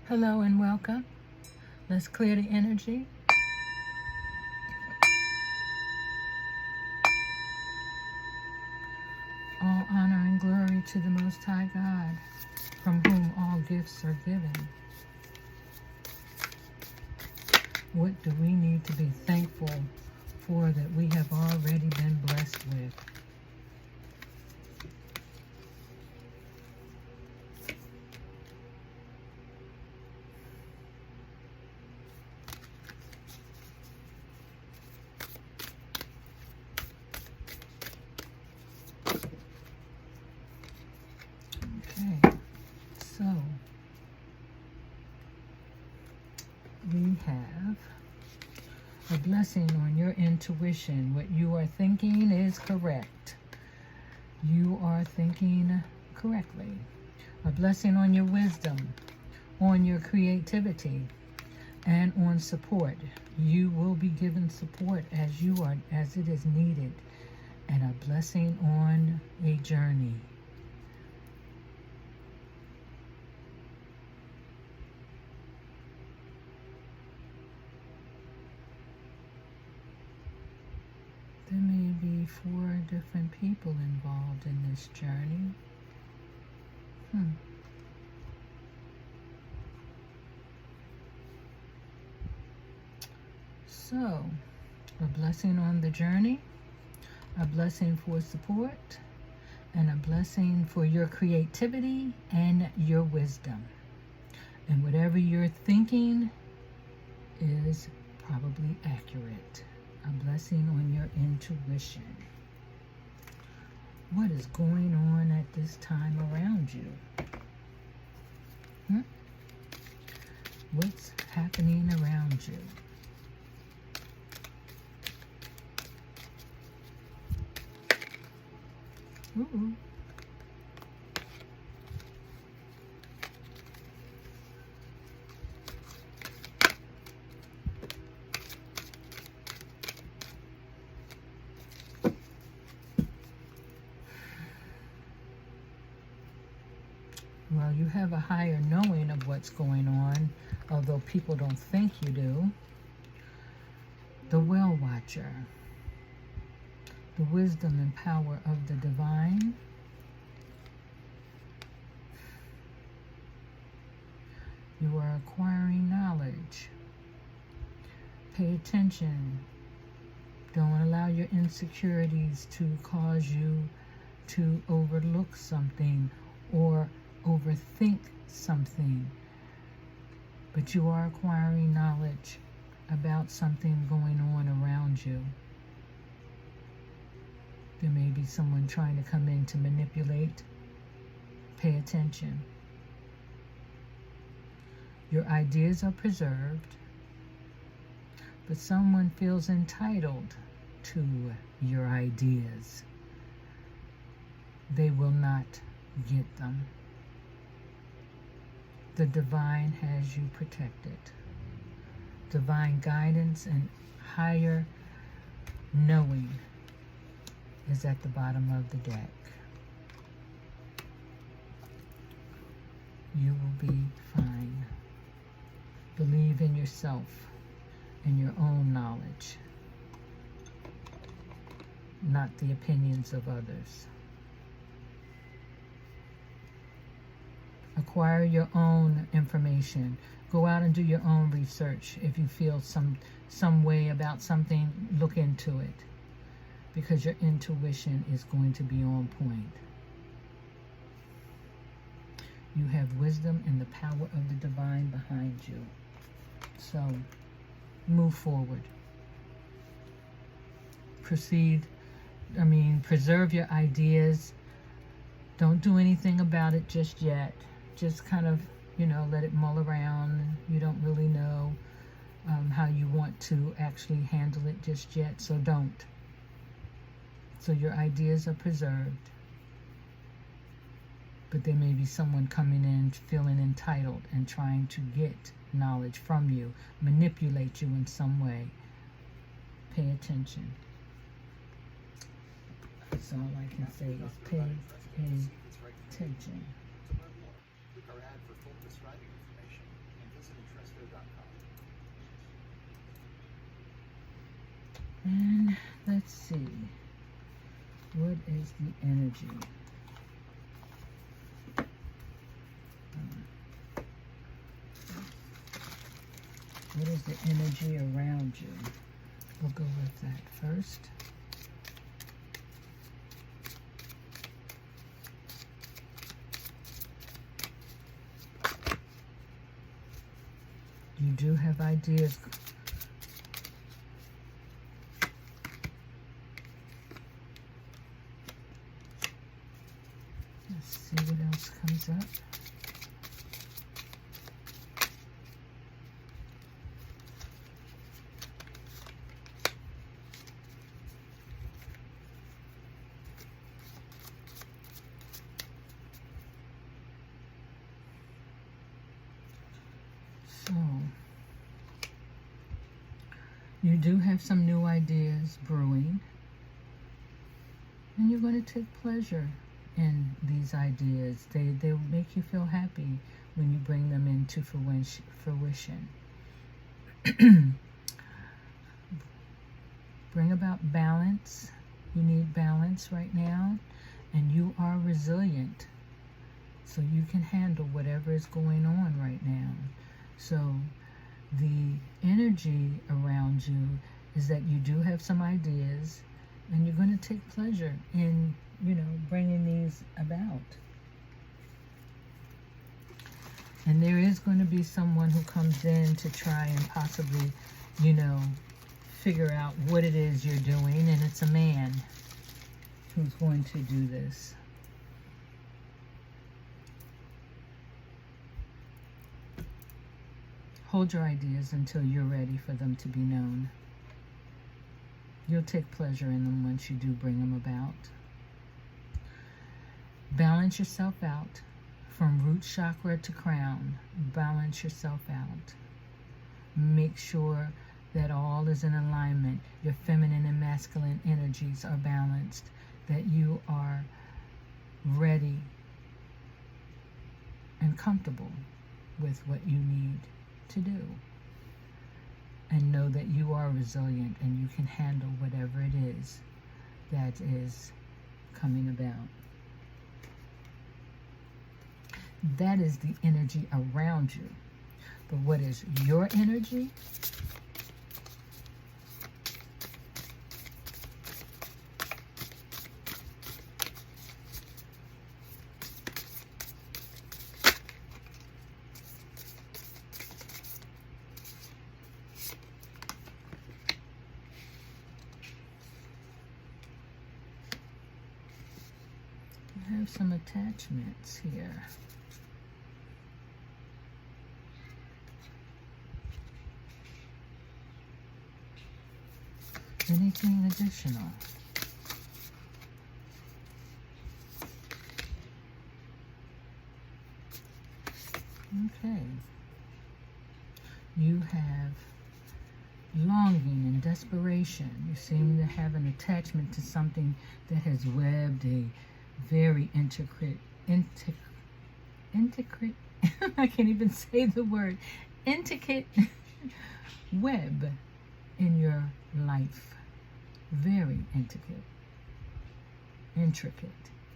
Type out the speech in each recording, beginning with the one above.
Hello and welcome. Let's clear the energy. All honor and glory to the Most High God, from whom all gifts are given. What do we need to be thankful for that we have already been blessed with? Okay, so we have a blessing on your intuition. What you are thinking is correct. You are thinking correctly. A blessing on your wisdom, on your creativity, and on support. You will be given support as it is needed, and a blessing on a journey. There may be 4 different people involved in this journey. So, a blessing on the journey, a blessing for support, and a blessing for your creativity and your wisdom. And whatever you're thinking is probably accurate. A blessing on your intuition. What is going on at this time around you? What's happening around you? Ooh. Well, you have a higher knowing of what's going on, although people don't think you do. The Well Watcher. The wisdom and power of the divine. You are acquiring knowledge. Pay attention. Don't allow your insecurities to cause you to overlook something or overthink something. But you are acquiring knowledge about something going on around you. There may be someone trying to come in to manipulate. Pay attention. Your ideas are preserved, but someone feels entitled to your ideas. They will not get them. The divine has you protected. Divine guidance and higher knowing is at the bottom of the deck. You will be fine. Believe in yourself and your own knowledge, not the opinions of others. Acquire your own information. Go out and do your own research. If you feel some way about something, look into it, because your intuition is going to be on point. You have wisdom and the power of the divine behind you. So, move forward. Preserve your ideas. Don't do anything about it just yet. Just kind of, let it mull around. You don't really know how you want to actually handle it just yet, so don't. So your ideas are preserved. But there may be someone coming in feeling entitled and trying to get knowledge from you, manipulate you in some way. Pay attention. That's all I can say is pay attention. Click our ad for full prescribing information and And let's see. What is the energy? What is the energy around you? We'll go with that first. You do have ideas. Let's see what else comes up. So, you do have some new ideas brewing, and you're going to take pleasure in these ideas. They make you feel happy when you bring them into fruition. Bring about balance. You need balance right now, and you are resilient, so you can handle whatever is going on right now. So the energy around you is that you do have some ideas, and you're going to take pleasure in, bringing these about. And there is going to be someone who comes in to try and possibly, figure out what it is you're doing, and it's a man who's going to do this. Hold your ideas until you're ready for them to be known. You'll take pleasure in them once you do bring them about. Balance yourself out from root chakra to crown. Balance yourself out. Make sure that all is in alignment. Your feminine and masculine energies are balanced. That you are ready and comfortable with what you need to do, and know that you are resilient and you can handle whatever it is that is coming about. That is the energy around you. But what is your energy? I have some attachments here. Anything additional? Okay. You have longing and desperation. You seem to have an attachment to something that has webbed a very intricate I can't even say the word, intricate web in your life. Very intricate.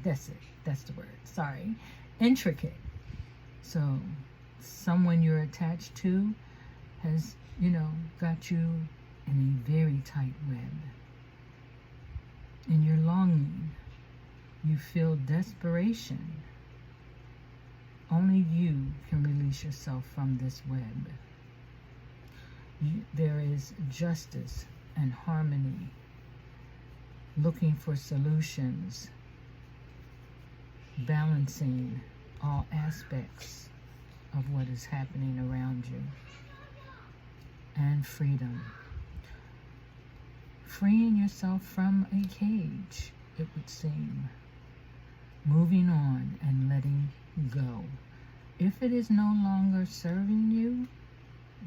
That's it. That's the word. Sorry. Intricate. So someone you're attached to has, got you in a very tight web. And you're longing. You feel desperation. Only you can release yourself from this web. There is justice and harmony, looking for solutions, balancing all aspects of what is happening around you, and freedom. Freeing yourself from a cage, it would seem. Moving on and letting go. If it is no longer serving you,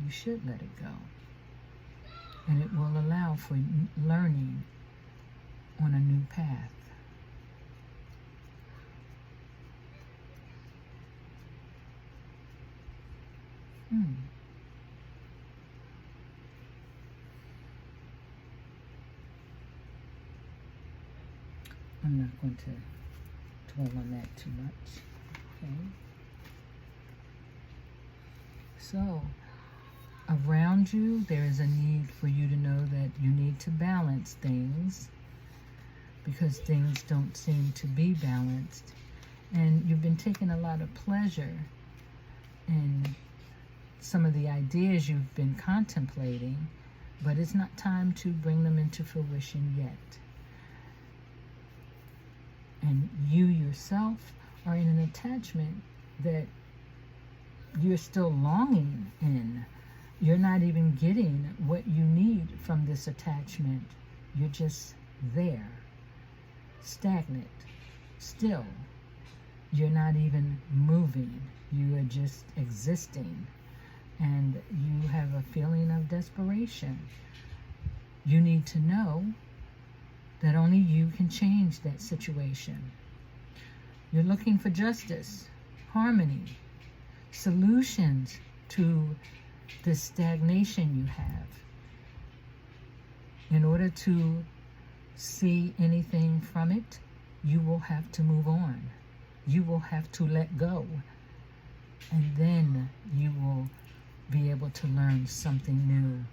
you should let it go. And it will allow for learning on a new path. I'm not going to dwell on that too much. Okay. So, around you, there is a need for you to know that you need to balance things because things don't seem to be balanced. And you've been taking a lot of pleasure in some of the ideas you've been contemplating, but it's not time to bring them into fruition yet. And you yourself are in an attachment that you're still longing in. You're not even getting what you need from this attachment. You're just there, stagnant, still. You're not even moving. You are just existing. And you have a feeling of desperation. You need to know that only you can change that situation. You're looking for justice, harmony, solutions to this stagnation you have. In order to see anything from it, you will have to move on. You will have to let go. And then you will be able to learn something new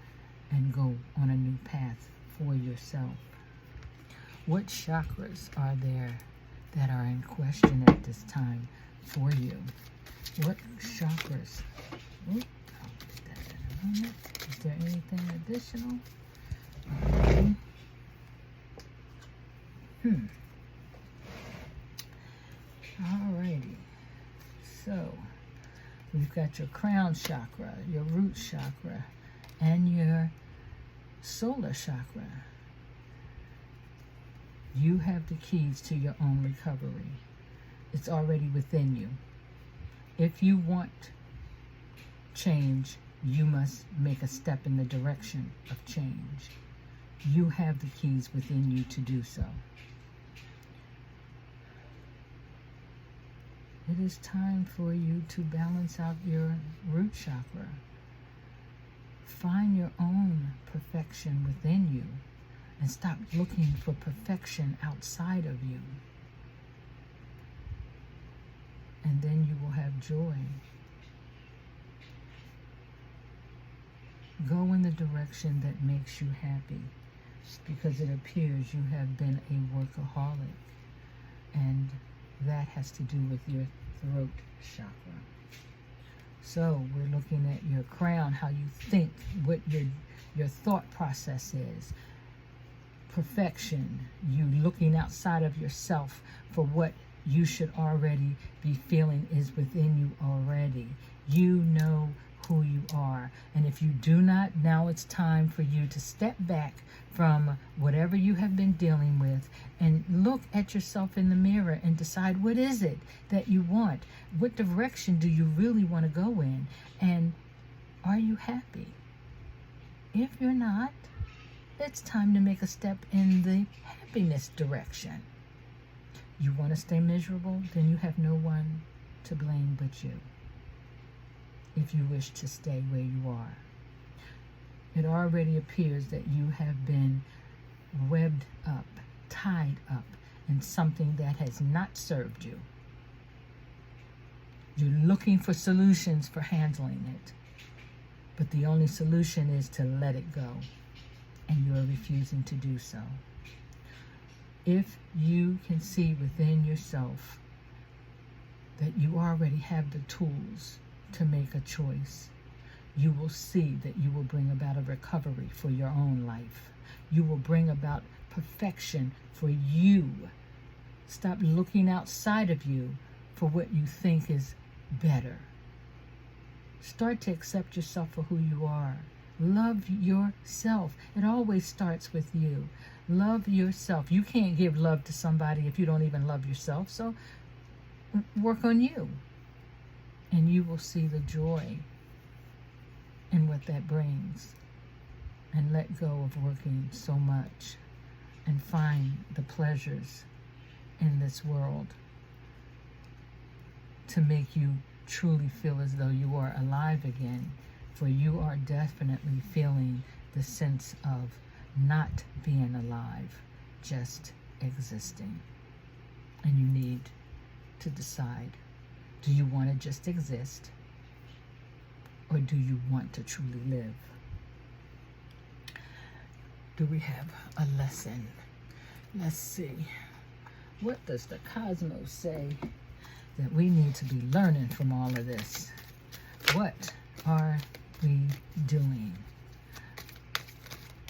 and go on a new path for yourself. What chakras are there that are in question at this time for you? What chakras? I'll put that in a moment. Is there anything additional? Okay. Alrighty. So, we've got your crown chakra, your root chakra, and your solar chakra. You have the keys to your own recovery. It's already within you. If you want change, you must make a step in the direction of change. You have the keys within you to do so. It is time for you to balance out your root chakra. Find your own perfection within you and stop looking for perfection outside of you. And then you will have joy. Go in the direction that makes you happy, because it appears you have been a workaholic, and that has to do with your throat chakra. So we're looking at your crown, how you think, what your thought process is. Perfection, you looking outside of yourself for what you should already be feeling is within you already. You know who you are. And if you do not, now it's time for you to step back from whatever you have been dealing with and look at yourself in the mirror and decide, what is it that you want? What direction do you really want to go in? And are you happy? If you're not, it's time to make a step in the happiness direction. You want to stay miserable? Then you have no one to blame but you. If you wish to stay where you are. It already appears that you have been webbed up, tied up in something that has not served you. You're looking for solutions for handling it. But the only solution is to let it go. And you are refusing to do so. If you can see within yourself that you already have the tools to make a choice, you will see that you will bring about a recovery for your own life. You will bring about perfection for you. Stop looking outside of you for what you think is better. Start to accept yourself for who you are. Love yourself. It always starts with you. Love yourself. You can't give love to somebody if you don't even love yourself. So work on you. And you will see the joy in what that brings. And let go of working so much. And find the pleasures in this world to make you truly feel as though you are alive again. For you are definitely feeling the sense of not being alive, just existing. And you need to decide, do you want to just exist, or do you want to truly live? Do we have a lesson? Let's see. What does the cosmos say that we need to be learning from all of this? What are we doing?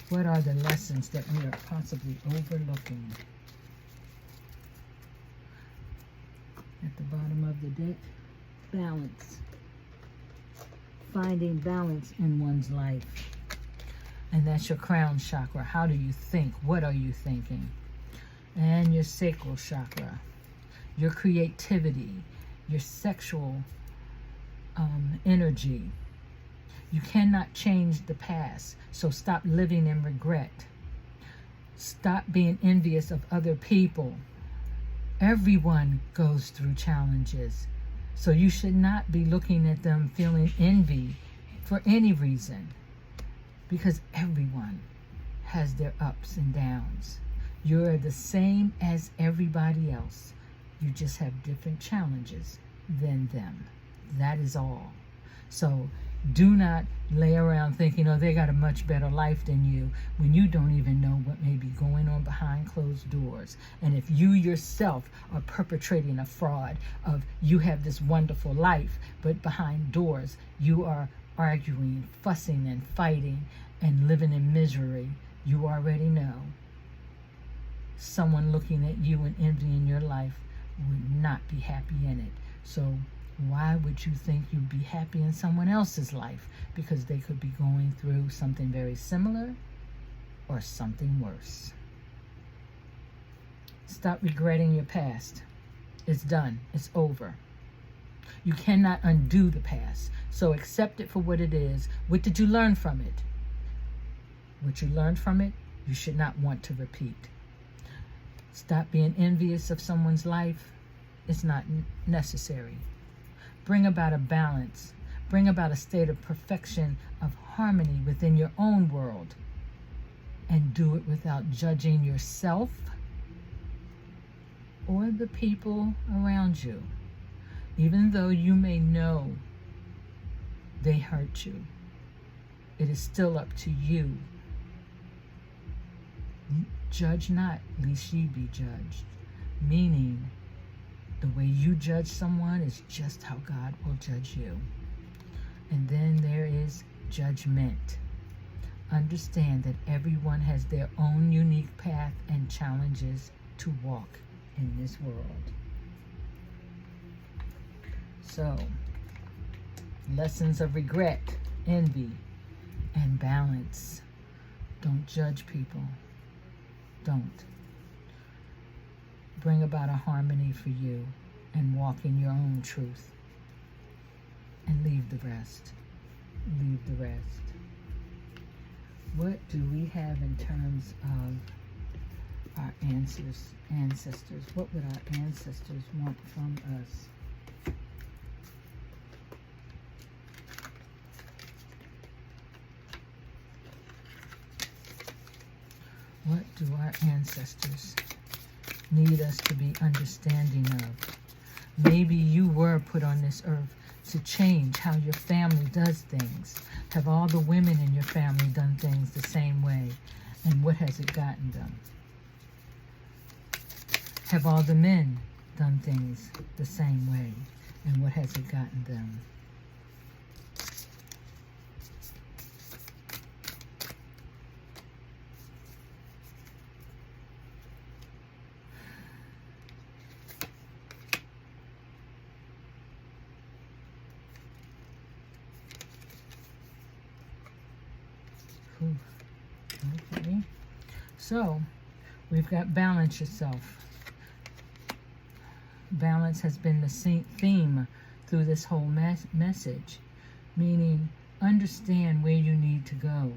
What are the lessons that we are possibly overlooking? At the bottom of the deck, balance. Finding balance in one's life. And that's your crown chakra. How do you think? What are you thinking? And your sacral chakra. Your creativity. Your sexual energy. You cannot change the past. So stop living in regret. Stop being envious of other people. Everyone goes through challenges. So you should not be looking at them feeling envy for any reason. Because everyone has their ups and downs. You're the same as everybody else. You just have different challenges than them. That is all. So do not lay around thinking, oh, they got a much better life than you, when you don't even know what may be going on behind closed doors. And if you yourself are perpetrating a fraud of you have this wonderful life, but behind doors you are arguing, fussing, and fighting, and living in misery, you already know someone looking at you and envying your life would not be happy in it. So why would you think you'd be happy in someone else's life? Because they could be going through something very similar or something worse. Stop regretting your past. It's done. It's over. You cannot undo the past. So accept it for what it is. What did you learn from it? What you learned from it, you should not want to repeat. Stop being envious of someone's life. It's not necessary. Bring about a balance. Bring about a state of perfection, of harmony within your own world. And do it without judging yourself or the people around you. Even though you may know they hurt you, it is still up to you. Judge not, lest ye be judged. Meaning, the way you judge someone is just how God will judge you. And then there is judgment. Understand that everyone has their own unique path and challenges to walk in this world. So, lessons of regret, envy, and balance. Don't judge people. Don't. Bring about a harmony for you and walk in your own truth. And leave the rest. Leave the rest. What do we have in terms of our ancestors? What would our ancestors want from us? What do our ancestors need us to be understanding of? Maybe you were put on this earth to change how your family does things. Have all the women in your family done things the same way? And what has it gotten them? Have all the men done things the same way? And what has it gotten them? Okay, so we've got balance yourself. Balance has been the theme through this whole message, meaning understand where you need to go,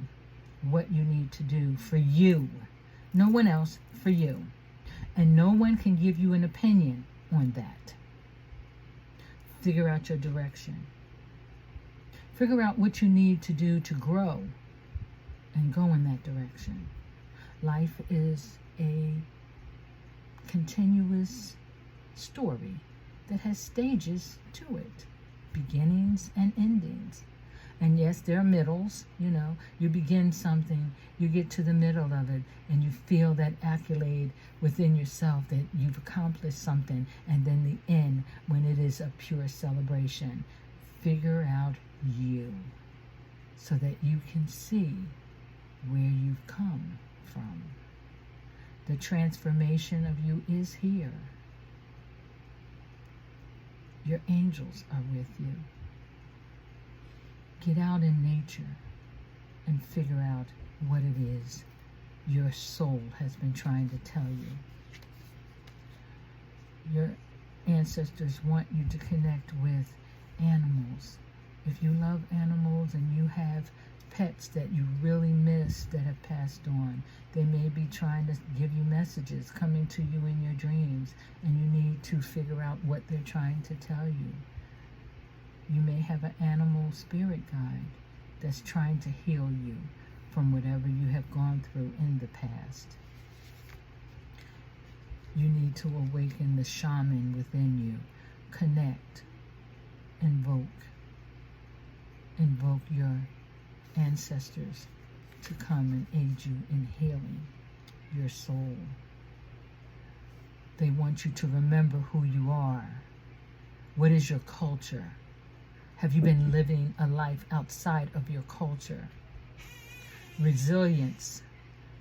what you need to do for you, no one else, for you, and no one can give you an opinion on that. Figure out your direction. Figure out what you need to do to grow and go in that direction. Life is a continuous story that has stages to it, beginnings and endings. And yes, there are middles, you begin something, you get to the middle of it, and you feel that accolade within yourself that you've accomplished something, and then the end, when it is a pure celebration. Figure out you so that you can see where you've come from. The transformation of you is here. Your angels are with you. Get out in nature and figure out what it is your soul has been trying to tell you. Your ancestors want you to connect with animals. If you love animals and you have pets that you really miss that have passed on, they may be trying to give you messages coming to you in your dreams, and you need to figure out what they're trying to tell you. You may have an animal spirit guide that's trying to heal you from whatever you have gone through in the past. You need to awaken the shaman within you. Connect. Invoke your ancestors to come and aid you in healing your soul. They want you to remember who you are. What is your culture? Have you been living a life outside of your culture? Resilience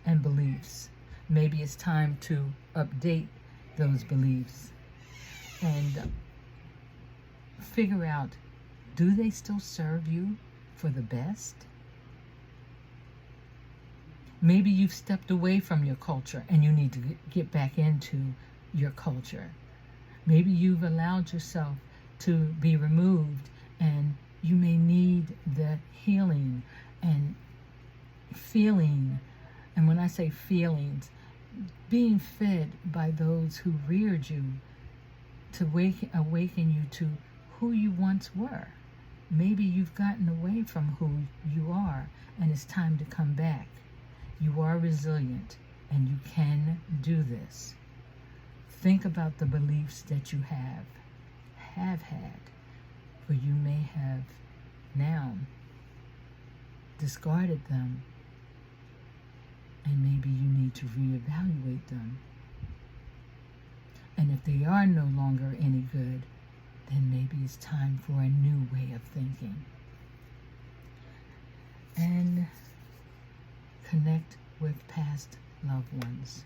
and beliefs. Maybe it's time to update those beliefs and figure out, do they still serve you for the best? Maybe you've stepped away from your culture and you need to get back into your culture. Maybe you've allowed yourself to be removed, and you may need the healing and feeling. And when I say feelings, being fed by those who reared you to awaken you to who you once were. Maybe you've gotten away from who you are, and it's time to come back. You are resilient, and you can do this. Think about the beliefs that you have had, for you may have now discarded them, and maybe you need to reevaluate them. And if they are no longer any good, then maybe it's time for a new way of thinking. And connect with past loved ones.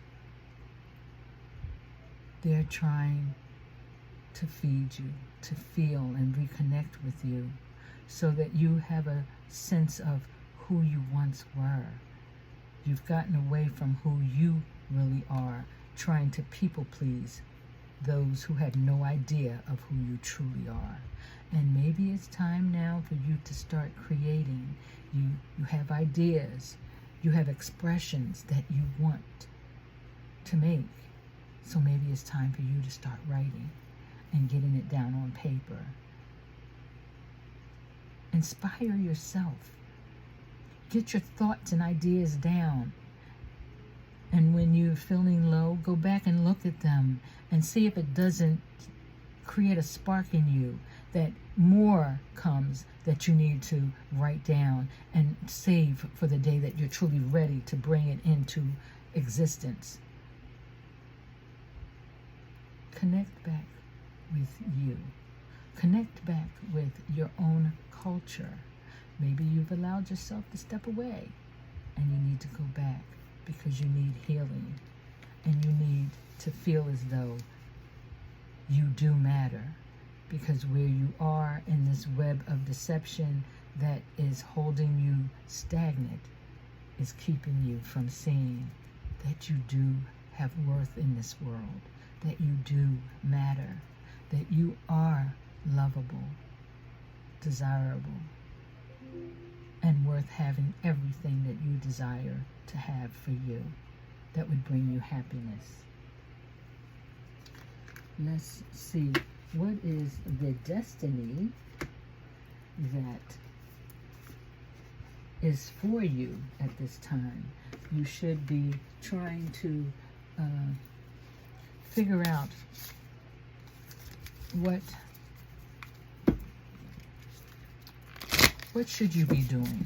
They're trying to feed you, to feel and reconnect with you, so that you have a sense of who you once were. You've gotten away from who you really are, trying to people please those who have no idea of who you truly are. And maybe it's time now for you to start creating. You have ideas, you have expressions that you want to make. So maybe it's time for you to start writing and getting it down on paper. Inspire yourself. Get your thoughts and ideas down. And when you're feeling low, go back and look at them and see if it doesn't create a spark in you that more comes that you need to write down and save for the day that you're truly ready to bring it into existence. Connect back with you. Connect back with your own culture. Maybe you've allowed yourself to step away, and you need to go back because you need healing, and you need to feel as though you do matter, because where you are in this web of deception that is holding you stagnant is keeping you from seeing that you do have worth in this world, that you do matter, that you are lovable, desirable, and worth having everything that you desire to have for you that would bring you happiness. Let's see, what is the destiny that is for you at this time? You should be trying to figure out what should you be doing?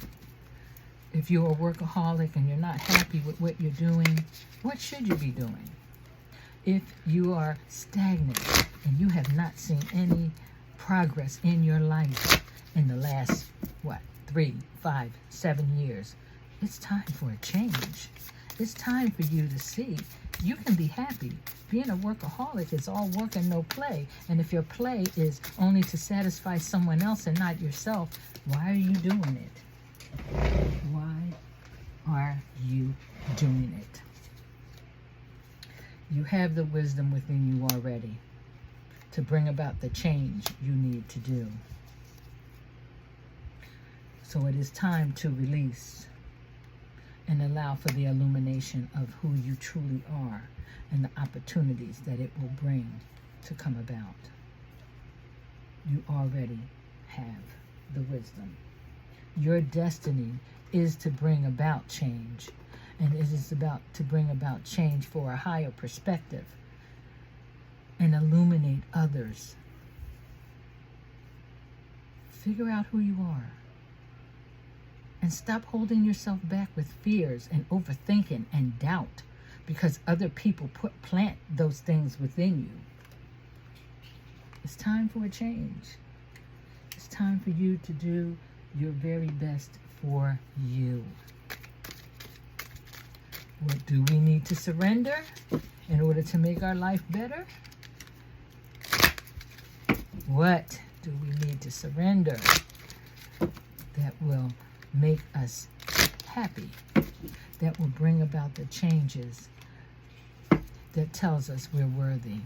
If you're a workaholic and you're not happy with what you're doing, what should you be doing? If you are stagnant and you have not seen any progress in your life in the last, 3, 5, 7 years, it's time for a change. It's time for you to see you can be happy. Being a workaholic is all work and no play. And if your play is only to satisfy someone else and not yourself, why are you doing it? Why are you doing it? You have the wisdom within you already to bring about the change you need to do. So it is time to release and allow for the illumination of who you truly are and the opportunities that it will bring to come about. You already have the wisdom. Your destiny is to bring about change, and it is about to bring about change for a higher perspective and illuminate others. Figure out who you are. And stop holding yourself back with fears and overthinking and doubt because other people plant those things within you. It's time for a change. It's time for you to do your very best for you. What do we need to surrender in order to make our life better? What do we need to surrender that will make us happy, that will bring about the changes that tells us we're worthy,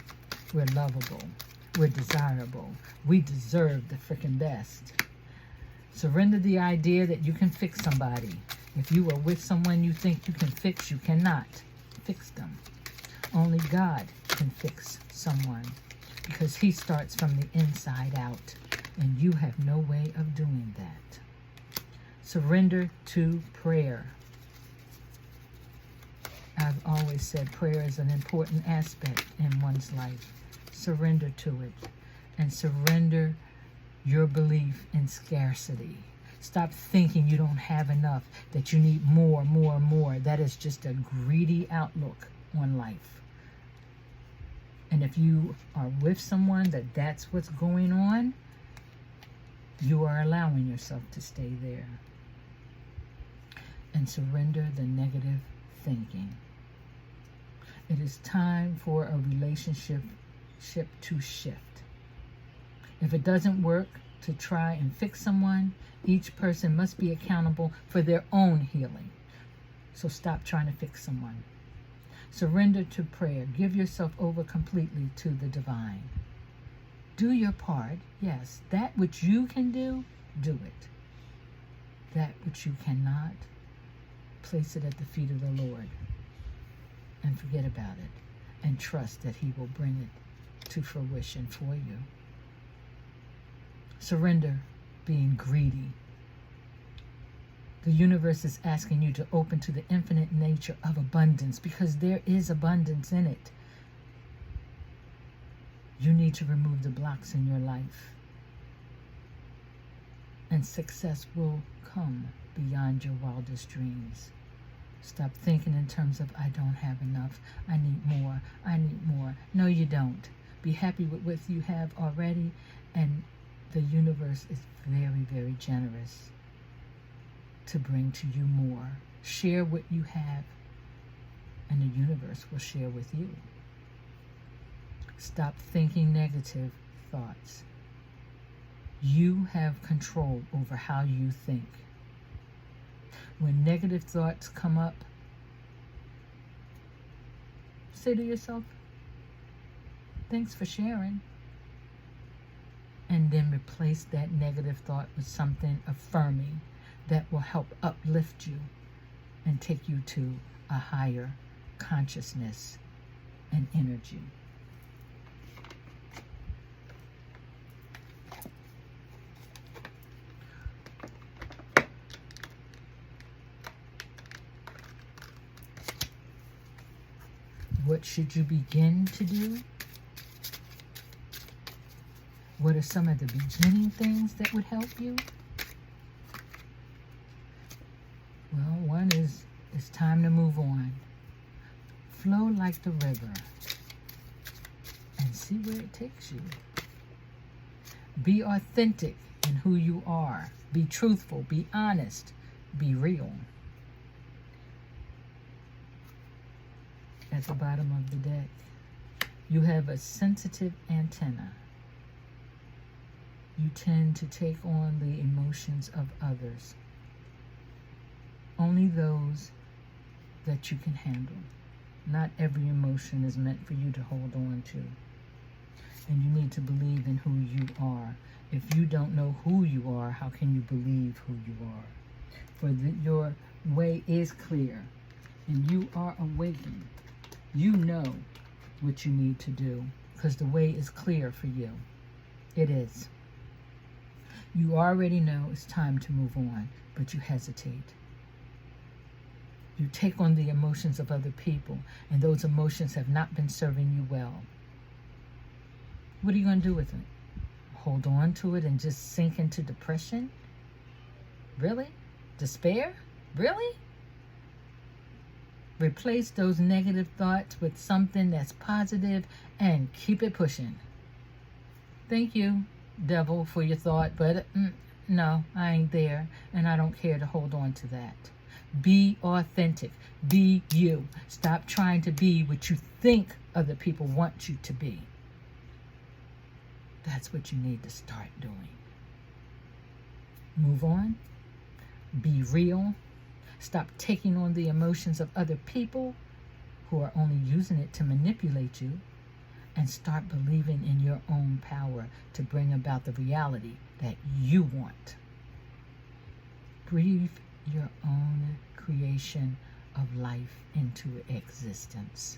we're lovable, we're desirable, we deserve the freaking best? Surrender the idea that you can fix somebody. If you are with someone you think you can fix, you cannot fix them. Only God can fix someone because he starts from the inside out, and you have no way of doing that. Surrender to prayer. I've always said prayer is an important aspect in one's life. Surrender to it, and surrender your belief in scarcity. Stop thinking you don't have enough, that you need more, more, more. That is just a greedy outlook on life. And if you are with someone that's what's going on, you are allowing yourself to stay there. And surrender the negative thinking. It is time for a relationship to shift. If it doesn't work to try and fix someone, each person must be accountable for their own healing. So stop trying to fix someone. Surrender to prayer. Give yourself over completely to the divine. Do your part, yes. That which you can do, do it. That which you cannot, place it at the feet of the Lord and forget about it and trust that he will bring it to fruition for you. Surrender being greedy. The universe is asking you to open to the infinite nature of abundance because there is abundance in it. You need to remove the blocks in your life, and success will come beyond your wildest dreams. Stop thinking in terms of, I don't have enough, I need more, I need more. No, you don't. Be happy with what you have already, and the universe is very, very generous to bring to you more. Share what you have, and the universe will share with you. Stop thinking negative thoughts. You have control over how you think. When negative thoughts come up, say to yourself, thanks for sharing. And then replace that negative thought with something affirming that will help uplift you and take you to a higher consciousness and energy. What should you begin to do? What are some of the beginning things that would help you? Well, one is it's time to move on. Flow like the river and see where it takes you. Be authentic in who you are. Be truthful. Be honest. Be real. At the bottom of the deck, you have a sensitive antenna. You tend to take on the emotions of others. Only those that you can handle. Not every emotion is meant for you to hold on to. And you need to believe in who you are. If you don't know who you are, how can you believe who you are? For your way is clear, and you are awakened. You know what you need to do, because the way is clear for you. It is. You already know it's time to move on, but you hesitate. You take on the emotions of other people, and those emotions have not been serving you well. What are you going to do with it? Hold on to it and just sink into depression? Really? Despair? Really? Replace those negative thoughts with something that's positive and keep it pushing. Thank you, devil, for your thought, but no, I ain't there, and I don't care to hold on to that. Be authentic. Be you. Stop trying to be what you think other people want you to be. That's what you need to start doing. Move on. Be real. Stop taking on the emotions of other people who are only using it to manipulate you, and start believing in your own power to bring about the reality that you want. Breathe your own creation of life into existence.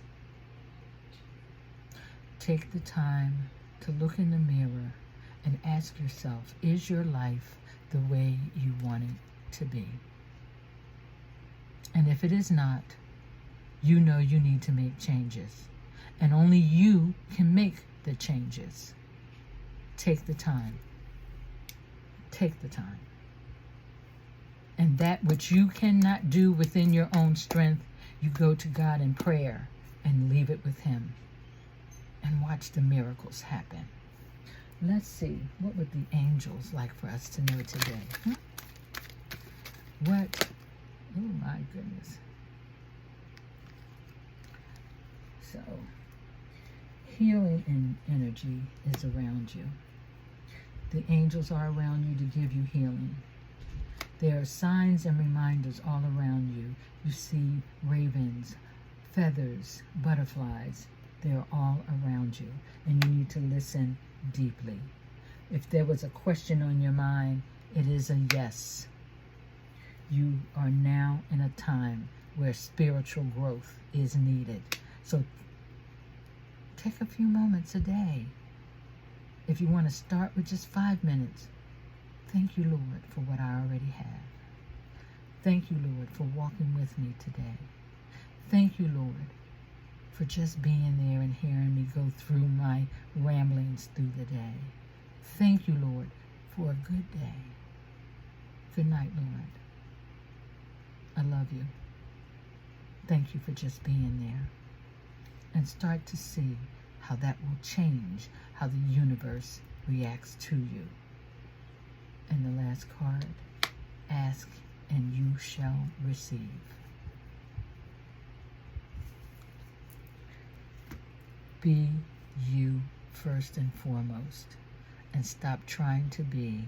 Take the time to look in the mirror and ask yourself, is your life the way you want it to be? And if it is not, you know you need to make changes. And only you can make the changes. Take the time. Take the time. And that which you cannot do within your own strength, you go to God in prayer and leave it with Him. And watch the miracles happen. Let's see, what would the angels like for us to know today? What? Oh my goodness. So, healing and energy is around you. The angels are around you to give you healing. There are signs and reminders all around you. You see ravens, feathers, butterflies. They're all around you, and you need to listen deeply. If there was a question on your mind, it is a yes. You are now in a time where spiritual growth is needed. So take a few moments a day. If you want to start with just 5 minutes, thank you, Lord, for what I already have. Thank you, Lord, for walking with me today. Thank you, Lord, for just being there and hearing me go through my ramblings through the day. Thank you, Lord, for a good day. Good night, Lord. I love you. Thank you for just being there. And start to see how that will change how the universe reacts to you. And the last card, ask and you shall receive. Be you first and foremost, and stop trying to be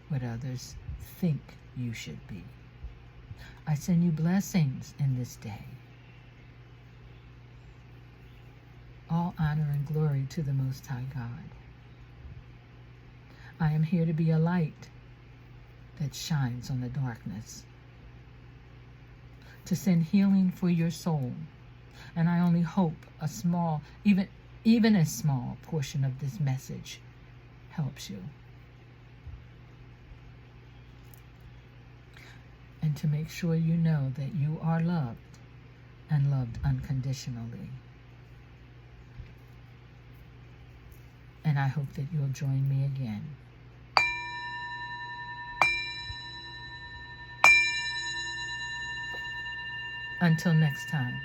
what others think you should be. I send you blessings in this day. All honor and glory to the Most High God. I am here to be a light that shines on the darkness, to send healing for your soul. And I only hope a small, even a small portion of this message helps you. And to make sure you know that you are loved and loved unconditionally. And And I hope that you'll join me again. Until next time.